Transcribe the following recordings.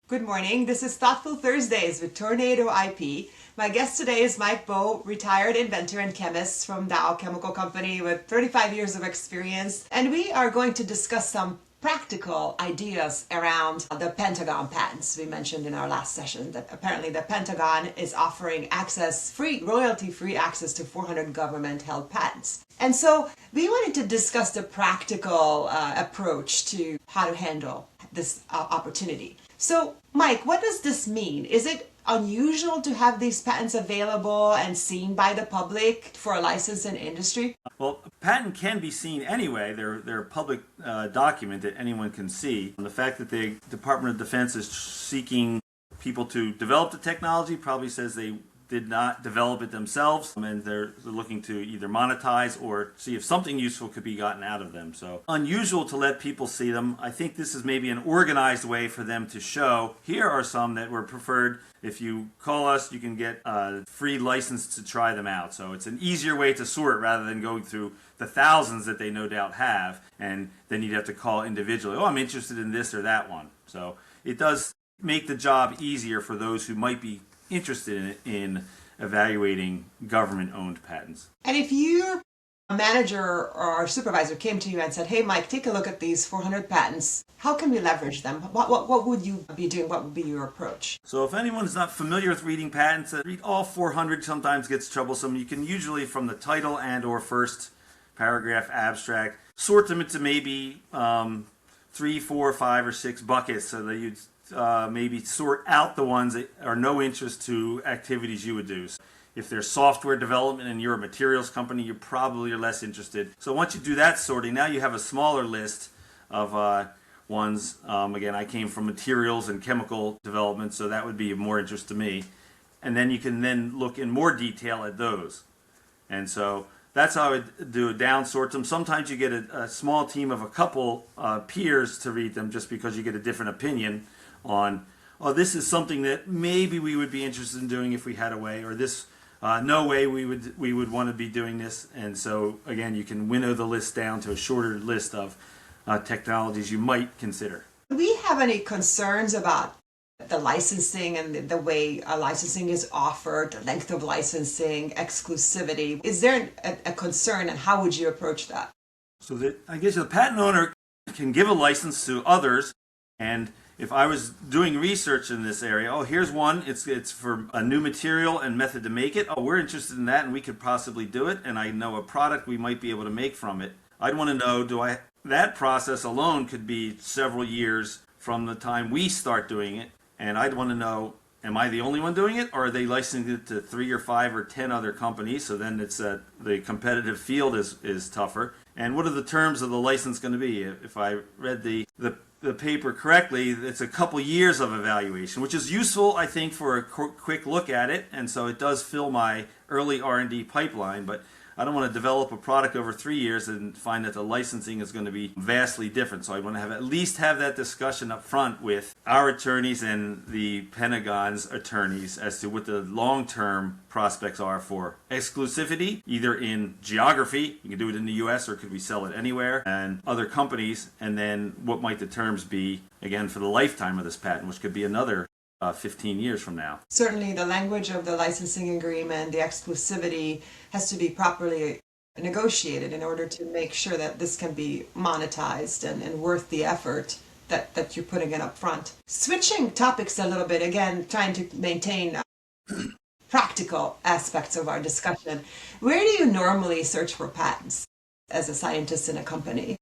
Good morning. This is Thoughtful Thursdays with Tornado IP. My guest today is Mike Bowe, retired inventor and chemist from Dow Chemical Company with 35 years of experience. And we are going to discuss some practical ideas around the Pentagon patents. We mentioned in our last session that apparently the Pentagon is offering royalty-free access to 400 government-held patents. And so we wanted to discuss the practical approach to how to handle this opportunity. So, Mike, what does this mean? Is it unusual to have these patents available and seen by the public for a license in industry? Well, a patent can be seen anyway. They're a public document that anyone can see. And the fact that the Department of Defense is seeking people to develop the technology probably says they did not develop it themselves, and they're looking to either monetize or see if something useful could be gotten out of them. So unusual to let people see them. I think this is maybe an organized way for them to show, here are some that were preferred. If you call us, you can get a free license to try them out. So it's an easier way to sort rather than going through the thousands that they no doubt have, and then you'd have to call individually, oh, I'm interested in this or that one. So it does make the job easier for those who might be interested in evaluating government-owned patents. And if your manager or supervisor came to you and said, hey, Mike, take a look at these 400 patents, how can we leverage them? What would you be doing? What would be your approach? So if anyone's not familiar with reading patents, read all 400 sometimes gets troublesome. You can usually, from the title and or first paragraph abstract, sort them into maybe 3, 4, 5, or 6 buckets so that you'd maybe sort out the ones that are no interest to activities you would do. So if there's software development and you're a materials company, you probably are less interested. So once you do that sorting, now you have a smaller list of ones. Again, I came from materials and chemical development, so that would be of more interest to me. And then you can then look in more detail at those. And so that's how I would do it, down sort them. Sometimes you get a small team of a couple peers to read them just because you get a different opinion on, oh, this is something that maybe we would be interested in doing if we had a way, or this, no way we would want to be doing this. And so, again, you can winnow the list down to a shorter list of technologies you might consider. Do we have any concerns about the licensing and the way licensing is offered, the length of licensing, exclusivity? Is there a concern, and how would you approach that? So I guess the patent owner can give a license to others, and if I was doing research in this area, oh, here's one, it's for a new material and method to make it. Oh, we're interested in that and we could possibly do it, and I know a product we might be able to make from it. I'd want to know, that process alone could be several years from the time we start doing it, and I'd want to know, am I the only one doing it, or are they licensing it to 3 or 5 or 10 other companies? So then it's the competitive field is tougher. And what are the terms of the license going to be? If I read the paper correctly, it's a couple years of evaluation, which is useful, I think, for a quick look at it, and so it does fill my early R&D pipeline, but I don't want to develop a product over 3 years and find that the licensing is going to be vastly different. So I want to at least have that discussion up front with our attorneys and the Pentagon's attorneys as to what the long-term prospects are for exclusivity, either in geography, you can do it in the US, or could we sell it anywhere, and other companies, and then what might the terms be, again, for the lifetime of this patent, which could be another 15 years from now. Certainly the language of the licensing agreement, the exclusivity, has to be properly negotiated in order to make sure that this can be monetized and worth the effort that you're putting in up front. Switching topics a little bit, again, trying to maintain practical aspects of our discussion. Where do you normally search for patents as a scientist in a company?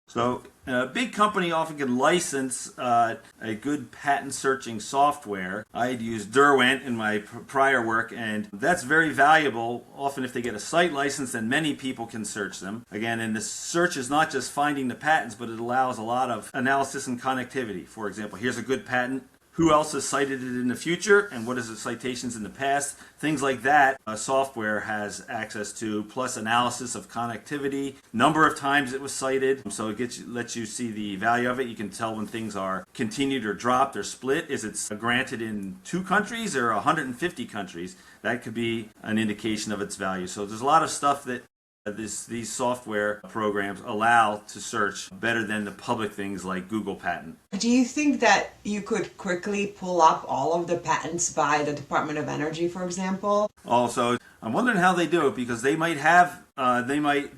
So a big company often can license a good patent searching software. I had used Derwent in my prior work, and that's very valuable. Often if they get a site license, then many people can search them. Again, and the search is not just finding the patents, but it allows a lot of analysis and connectivity. For example, here's a good patent. Who else has cited it in the future, and what is the citations in the past? Things like that software has access to, plus analysis of connectivity, number of times it was cited. So it lets you see the value of it. You can tell when things are continued or dropped or split. Is it granted in 2 countries or 150 countries? That could be an indication of its value. So there's a lot of stuff that These software programs allow to search better than the public things like Google Patent. Do you think that you could quickly pull up all of the patents by the Department of Energy, for example? Also, I'm wondering how they do it, because they might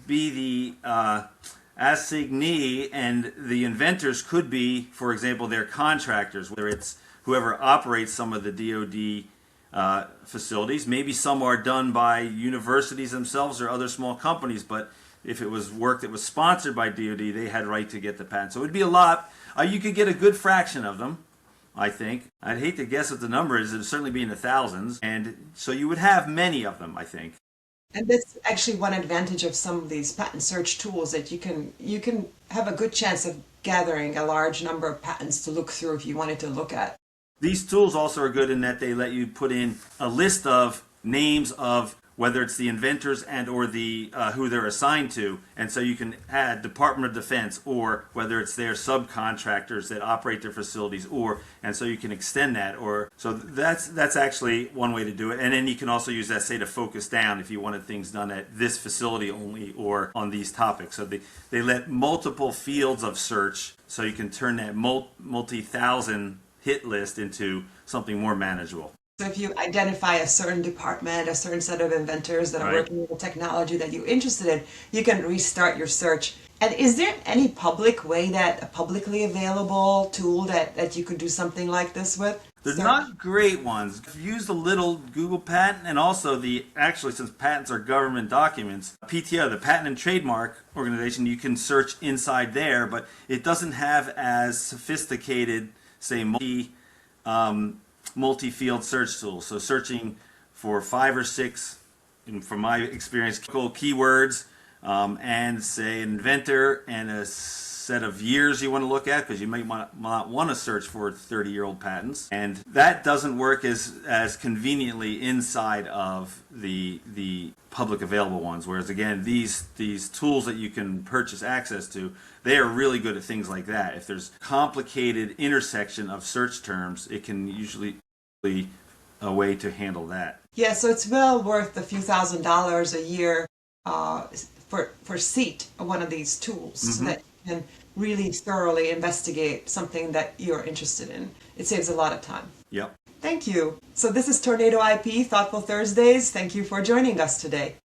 be the assignee, and the inventors could be, for example, their contractors, whether it's whoever operates some of the DoD facilities. Maybe some are done by universities themselves or other small companies, but if it was work that was sponsored by DoD, they had right to get the patent. So it would be a lot. You could get a good fraction of them, I think. I'd hate to guess what the number is. It would certainly be in the thousands. And so you would have many of them, I think. And that's actually one advantage of some of these patent search tools, that you can have a good chance of gathering a large number of patents to look through if you wanted to look at. These tools also are good in that they let you put in a list of names of whether it's the inventors and or the who they're assigned to, and so you can add Department of Defense, or whether it's their subcontractors that operate their facilities, and so you can extend that, or so that's actually one way to do it. And then you can also use that, say, to focus down if you wanted things done at this facility only or on these topics. So they let multiple fields of search, so you can turn that multi-thousand hit list into something more manageable. So if you identify a certain department, a certain set of inventors that are working with the technology that you're interested in, you can restart your search. And is there any publicly available tool that you could do something like this with? There's not great ones. I've used a little Google Patent, and also actually, since patents are government documents, PTO, the Patent and Trademark Organization, you can search inside there, but it doesn't have as sophisticated, say, multi-field search tools. So searching for 5 or 6, from my experience, keywords, and say an inventor and a set of years you want to look at, because you might not want to search for 30-year-old patents, and that doesn't work as conveniently inside of the public available ones. Whereas again, these tools that you can purchase access to, they are really good at things like that. If there's complicated intersection of search terms, it can usually be a way to handle that. Yeah, so it's well worth a few $1,000s a year for seat of one of these tools, so that you can really thoroughly investigate something that you're interested in. It saves a lot of time. Yep. Thank you. So this is Tornado IP, Thoughtful Thursdays. Thank you for joining us today.